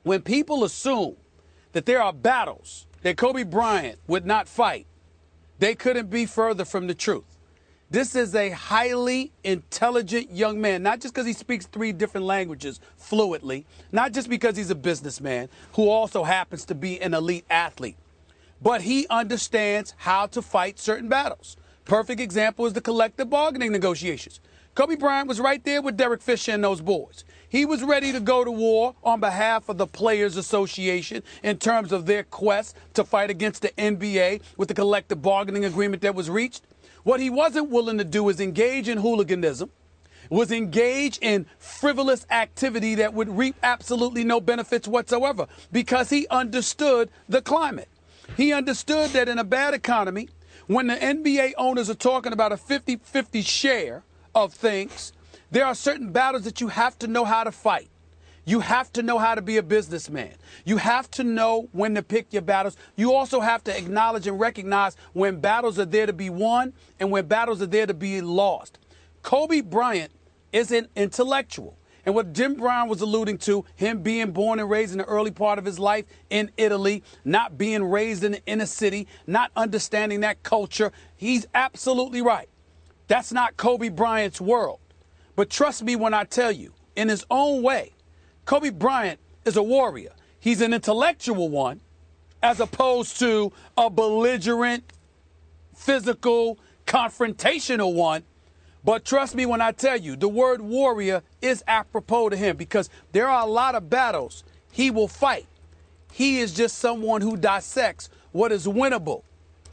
when people assume that there are battles that Kobe Bryant would not fight, they couldn't be further from the truth. This is a highly intelligent young man, not just because he speaks 3 different languages fluently, not just because he's a businessman who also happens to be an elite athlete, but he understands how to fight certain battles. Perfect example is the collective bargaining negotiations. Kobe Bryant was right there with Derek Fisher and those boys. He was ready to go to war on behalf of the Players Association in terms of their quest to fight against the NBA with the collective bargaining agreement that was reached. What he wasn't willing to do is engage in hooliganism, was engage in frivolous activity that would reap absolutely no benefits whatsoever, because he understood the climate. He understood that in a bad economy, when the NBA owners are talking about a 50-50 share of things, there are certain battles that you have to know how to fight. You have to know how to be a businessman. You have to know when to pick your battles. You also have to acknowledge and recognize when battles are there to be won and when battles are there to be lost. Kobe Bryant is an intellectual. And what Jim Brown was alluding to, him being born and raised in the early part of his life in Italy, not being raised in the inner city, not understanding that culture, he's absolutely right. That's not Kobe Bryant's world. But trust me when I tell you, in his own way, Kobe Bryant is a warrior. He's an intellectual one, as opposed to a belligerent, physical, confrontational one. But trust me when I tell you, the word warrior is apropos to him, because there are a lot of battles he will fight. He is just someone who dissects what is winnable,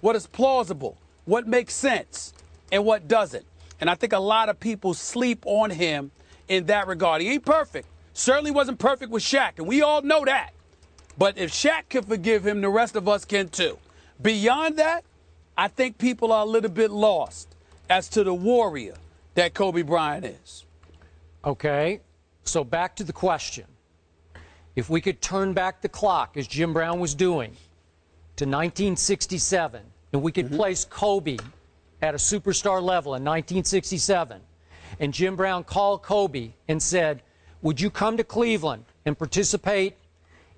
what is plausible, what makes sense, and what doesn't. And I think a lot of people sleep on him in that regard. He ain't perfect. Certainly wasn't perfect with Shaq, and we all know that. But if Shaq can forgive him, the rest of us can too. Beyond that, I think people are a little bit lost as to the warrior that Kobe Bryant is. Okay, so back to the question. If we could turn back the clock, as Jim Brown was doing, to 1967, and we could place Kobe at a superstar level in 1967, and Jim Brown called Kobe and said, would you come to Cleveland and participate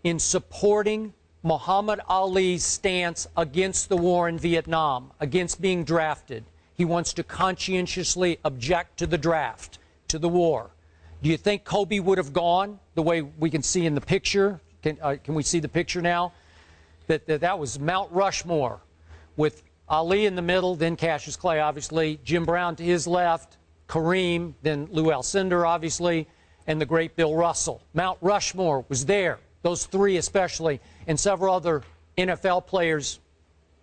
in supporting Muhammad Ali's stance against the war in Vietnam, against being drafted? He wants to conscientiously object to the draft, to the war. Do you think Kobe would have gone the way we can see in the picture? Can we see the picture now? That was Mount Rushmore, with Ali in the middle, then Cassius Clay, obviously, Jim Brown to his left, Kareem, then Lou Alcindor, obviously, and the great Bill Russell. Mount Rushmore was there, those 3 especially, and several other NFL players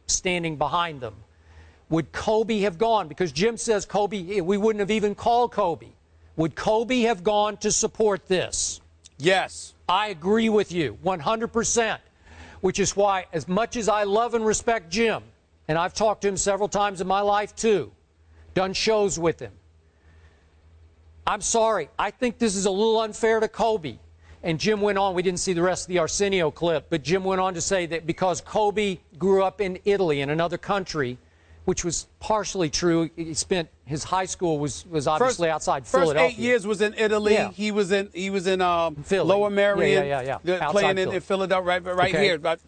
standing behind them. Would Kobe have gone? Because Jim says Kobe, we wouldn't have even called Kobe. Would Kobe have gone to support this? Yes. I agree with you 100%, which is why, as much as I love and respect Jim, and I've talked to him several times in my life too, done shows with him, I'm sorry, I think this is a little unfair to Kobe. And Jim went on, we didn't see the rest of the Arsenio clip, but Jim went on to say that because Kobe grew up in Italy, in another country, which was partially true. He spent his high school was obviously outside Philadelphia. First 8 years was in Italy. Yeah. He was in Lower Merion, playing in Philadelphia, right here. But,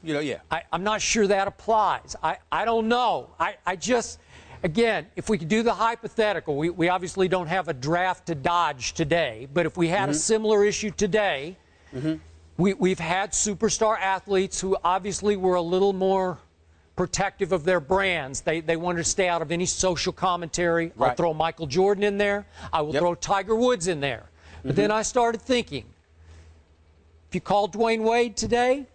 I'm not sure that applies. I don't know. I just, again, if we could do the hypothetical, we obviously don't have a draft to dodge today, but if we had a similar issue today, we've had superstar athletes who obviously were a little more protective of their brands. They wanted to stay out of any social commentary. Right. I'll throw Michael Jordan in there. I will throw Tiger Woods in there. But then I started thinking, if you call Dwayne Wade today,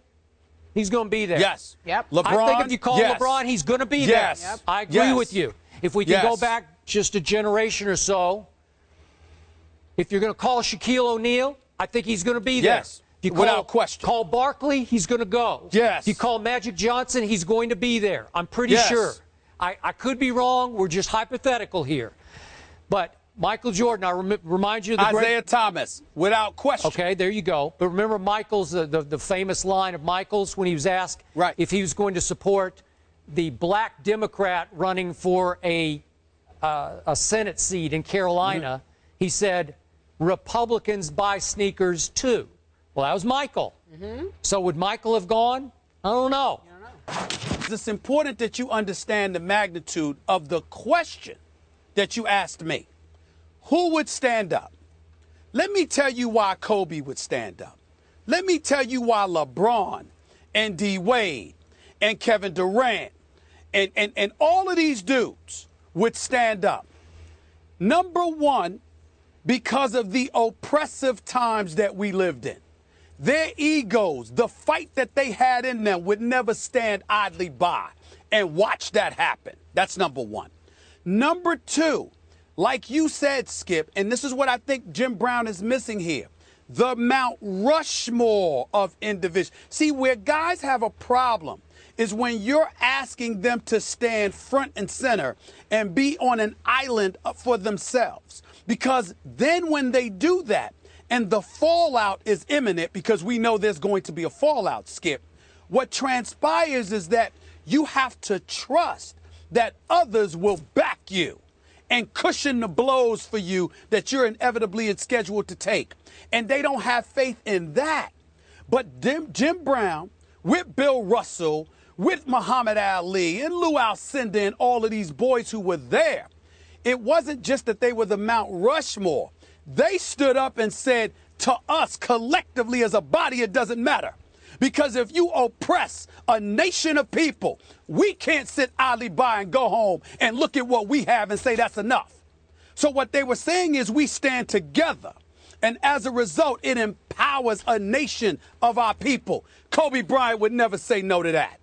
he's going to be there. Yes. Yep. LeBron. I think if you call LeBron, he's going to be there. Yep. I agree with you. If we can go back just a generation or so, if you're going to call Shaquille O'Neal, I think he's going to be there. Yes. Without question. Call Barkley, he's going to go. Yes. If you call Magic Johnson, he's going to be there. I'm pretty sure. I could be wrong. We're just hypothetical here. But Michael Jordan, I remind you of the Isaiah Thomas, without question. Okay, there you go. But remember Michael's, the famous line of Michael's when he was asked if he was going to support the black Democrat running for a Senate seat in Carolina. He said, Republicans buy sneakers too. Well, that was Michael. So would Michael have gone? I don't know. It's important that you understand the magnitude of the question that you asked me. Who would stand up? Let me tell you why Kobe would stand up. Let me tell you why LeBron and D. Wade and Kevin Durant and all of these dudes would stand up. Number one, because of the oppressive times that we lived in. Their egos, the fight that they had in them, would never stand idly by and watch that happen. That's number one. Number two, like you said, Skip, and this is what I think Jim Brown is missing here, the Mount Rushmore of individuals. See, where guys have a problem is when you're asking them to stand front and center and be on an island for themselves. Because then when they do that, and the fallout is imminent, because we know there's going to be a fallout, Skip, what transpires is that you have to trust that others will back you and cushion the blows for you that you're inevitably scheduled to take. And they don't have faith in that. But Jim Brown, with Bill Russell, with Muhammad Ali and Lou Alcindor and all of these boys who were there, it wasn't just that they were the Mount Rushmore. They stood up and said to us collectively as a body, it doesn't matter. Because if you oppress a nation of people, we can't sit idly by and go home and look at what we have and say that's enough. So what they were saying is we stand together. And as a result, it empowers a nation of our people. Kobe Bryant would never say no to that.